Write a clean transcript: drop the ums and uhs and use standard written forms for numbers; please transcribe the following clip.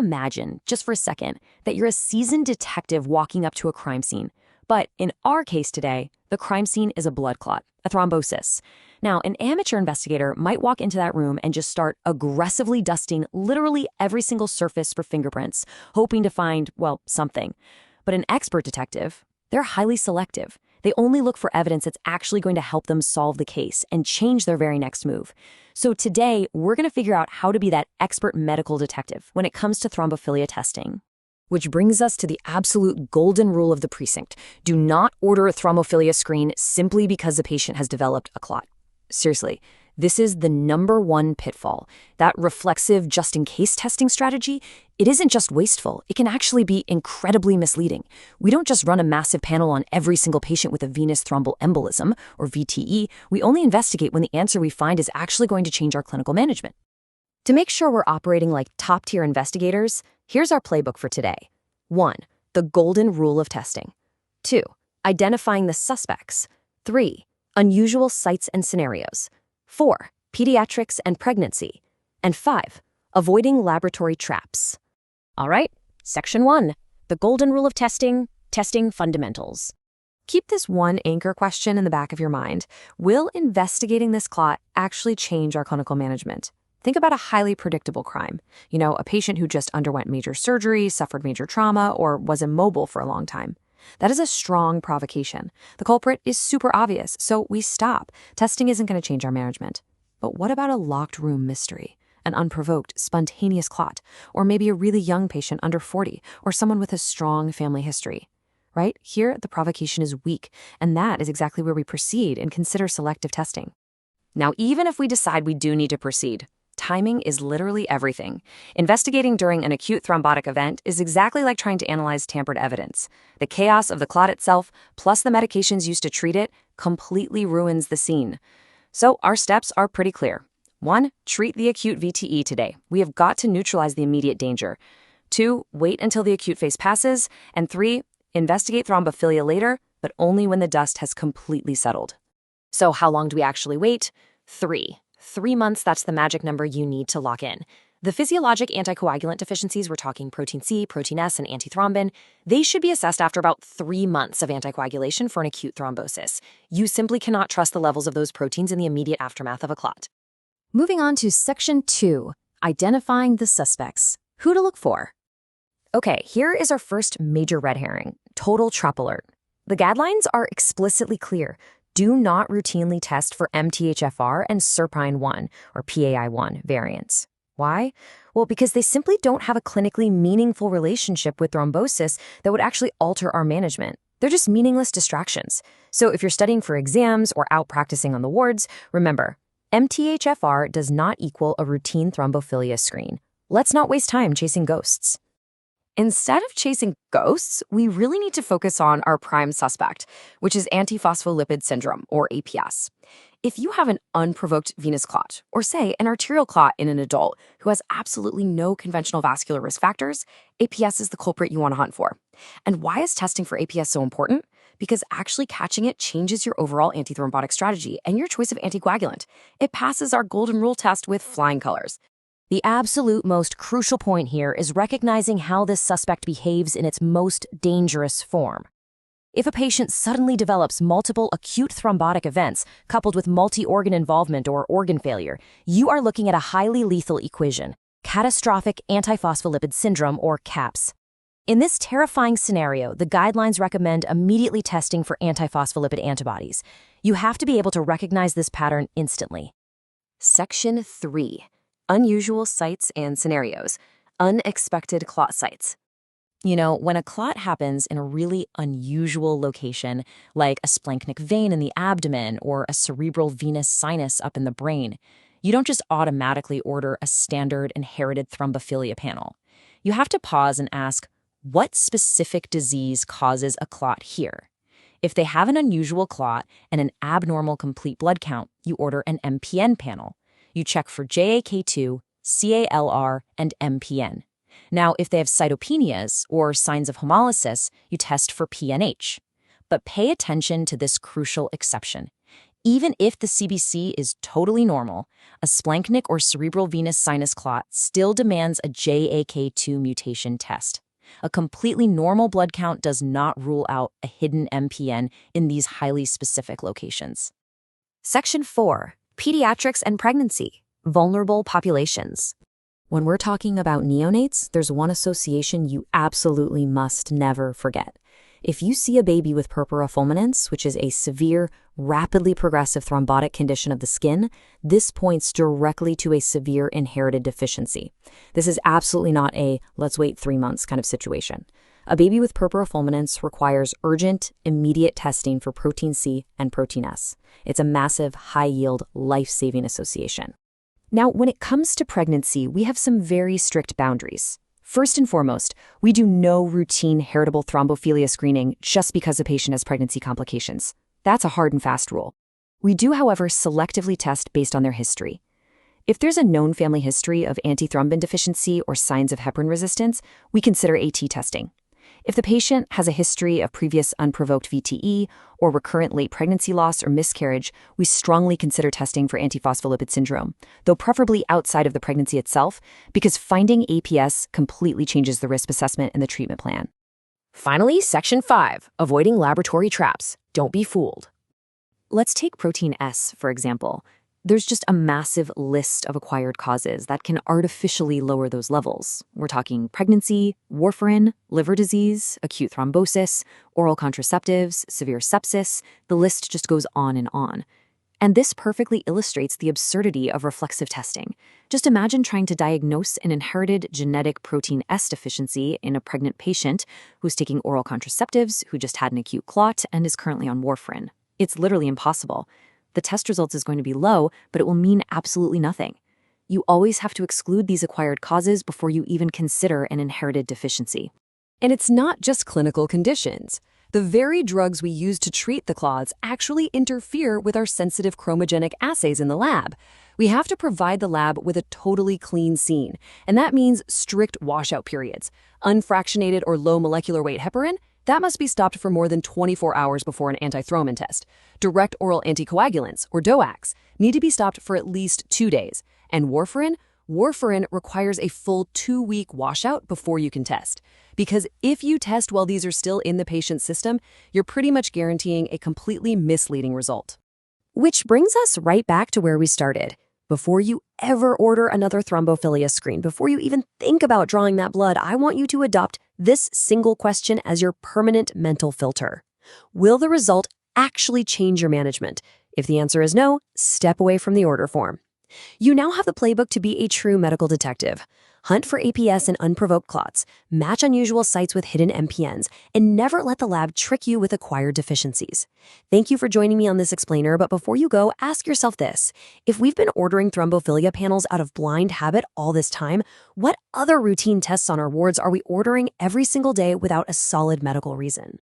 Imagine, just for a second, that you're a seasoned detective walking up to a crime scene. But in our case today, the crime scene is a blood clot, a thrombosis. Now, an amateur investigator might walk into that room and just start aggressively dusting literally every single surface for fingerprints, hoping to find, well, something. But an expert detective, they're highly selective. They only look for evidence that's actually going to help them solve the case and change their very next move. So today, we're going to figure out how to be that expert medical detective when it comes to thrombophilia testing. Which brings us to the absolute golden rule of the precinct. Do not order a thrombophilia screen simply because the patient has developed a clot. Seriously, this is the #1 pitfall. That reflexive just-in-case testing strategy, it isn't just wasteful. It can actually be incredibly misleading. We don't just run a massive panel on every single patient with a venous thromboembolism, or VTE. We only investigate when the answer we find is actually going to change our clinical management. To make sure we're operating like top-tier investigators, here's our playbook for today. 1. The golden rule of testing. 2. Identifying the suspects. 3. Unusual sites and scenarios. 4. Pediatrics and pregnancy. And 5. Avoiding laboratory traps. All right, Section 1. The golden rule of testing, testing fundamentals. Keep this one anchor question in the back of your mind. Will investigating this clot actually change our clinical management? Think about a highly predictable crime. A patient who just underwent major surgery, suffered major trauma, or was immobile for a long time. That is a strong provocation. The culprit is super obvious, so we stop. Testing isn't going to change our management. But what about a locked room mystery? An unprovoked, spontaneous clot, or maybe a really young patient under 40, or someone with a strong family history. Right? Here, the provocation is weak, and that is exactly where we proceed and consider selective testing. Now, even if we decide we do need to proceed, timing is literally everything. Investigating during an acute thrombotic event is exactly like trying to analyze tampered evidence. The chaos of the clot itself, plus the medications used to treat it, completely ruins the scene. So our steps are pretty clear. 1. Treat the acute VTE today. We have got to neutralize the immediate danger. 2. Wait until the acute phase passes. And 3. Investigate thrombophilia later, but only when the dust has completely settled. So how long do we actually wait? 3 months, that's the magic number you need to lock in. The physiologic anticoagulant deficiencies, we're talking protein C, protein S, and antithrombin, they should be assessed after about 3 months of anticoagulation for an acute thrombosis. You simply cannot trust the levels of those proteins in the immediate aftermath of a clot. Moving on to Section 2, identifying the suspects. Who to look for? Okay, here is our first major red herring, total trap alert. The guidelines are explicitly clear. Do not routinely test for MTHFR and SERPINE1, or PAI1, variants. Why? Well, because they simply don't have a clinically meaningful relationship with thrombosis that would actually alter our management. They're just meaningless distractions. So if you're studying for exams or out practicing on the wards, remember, MTHFR does not equal a routine thrombophilia screen. Let's not waste time chasing ghosts. Instead of chasing ghosts, we really need to focus on our prime suspect, which is antiphospholipid syndrome, or APS. If you have an unprovoked venous clot, or say an arterial clot in an adult who has absolutely no conventional vascular risk factors, APS is the culprit you want to hunt for. And why is testing for APS so important? Because actually catching it changes your overall antithrombotic strategy and your choice of anticoagulant. It passes our golden rule test with flying colors. The absolute most crucial point here is recognizing how this suspect behaves in its most dangerous form. If a patient suddenly develops multiple acute thrombotic events coupled with multi-organ involvement or organ failure, you are looking at a highly lethal equation, catastrophic antiphospholipid syndrome, or CAPS. In this terrifying scenario, the guidelines recommend immediately testing for antiphospholipid antibodies. You have to be able to recognize this pattern instantly. Section 3. Unusual sites and scenarios. Unexpected clot sites. When a clot happens in a really unusual location, like a splanchnic vein in the abdomen or a cerebral venous sinus up in the brain, you don't just automatically order a standard inherited thrombophilia panel. You have to pause and ask, what specific disease causes a clot here? If they have an unusual clot and an abnormal complete blood count, you order an MPN panel. You check for JAK2, CALR, and MPN. Now, if they have cytopenias or signs of hemolysis, you test for PNH. But pay attention to this crucial exception. Even if the CBC is totally normal, a splanchnic or cerebral venous sinus clot still demands a JAK2 mutation test. A completely normal blood count does not rule out a hidden MPN in these highly specific locations. Section 4. Pediatrics and Pregnancy. Vulnerable Populations. When we're talking about neonates, there's one association you absolutely must never forget. If you see a baby with purpura fulminans, which is a severe, rapidly progressive thrombotic condition of the skin, this points directly to a severe inherited deficiency. This is absolutely not a let's wait 3 months kind of situation. A baby with purpura fulminans requires urgent, immediate testing for protein C and protein S. It's a massive, high-yield, life-saving association. Now, when it comes to pregnancy, we have some very strict boundaries. First and foremost, we do no routine heritable thrombophilia screening just because a patient has pregnancy complications. That's a hard and fast rule. We do, however, selectively test based on their history. If there's a known family history of antithrombin deficiency or signs of heparin resistance, we consider AT testing. If the patient has a history of previous unprovoked VTE or recurrent late pregnancy loss or miscarriage, we strongly consider testing for antiphospholipid syndrome, though preferably outside of the pregnancy itself, because finding APS completely changes the risk assessment and the treatment plan. Finally, Section 5, Avoiding Laboratory Traps. Don't be fooled. Let's take protein S, for example. There's just a massive list of acquired causes that can artificially lower those levels. We're talking pregnancy, warfarin, liver disease, acute thrombosis, oral contraceptives, severe sepsis. The list just goes on and on. And this perfectly illustrates the absurdity of reflexive testing. Just imagine trying to diagnose an inherited genetic protein S deficiency in a pregnant patient who's taking oral contraceptives, who just had an acute clot, and is currently on warfarin. It's literally impossible. The test results is going to be low, but it will mean absolutely nothing. You always have to exclude these acquired causes before you even consider an inherited deficiency. And it's not just clinical conditions. The very drugs we use to treat the clots actually interfere with our sensitive chromogenic assays in the lab. We have to provide the lab with a totally clean scene, and that means strict washout periods. Unfractionated or low molecular weight heparin, that must be stopped for more than 24 hours before an antithrombin test. Direct oral anticoagulants, or DOACs, need to be stopped for at least 2 days. And warfarin requires a full 2-week washout before you can test. Because if you test while these are still in the patient's system, you're pretty much guaranteeing a completely misleading result. Which brings us right back to where we started. Before you ever order another thrombophilia screen, before you even think about drawing that blood, I want you to adopt this single question as your permanent mental filter. Will the result actually change your management? If the answer is no, step away from the order form. You now have the playbook to be a true medical detective. Hunt for APS and unprovoked clots, match unusual sites with hidden MPNs, and never let the lab trick you with acquired deficiencies. Thank you for joining me on this explainer, but before you go, ask yourself this. If we've been ordering thrombophilia panels out of blind habit all this time, what other routine tests on our wards are we ordering every single day without a solid medical reason?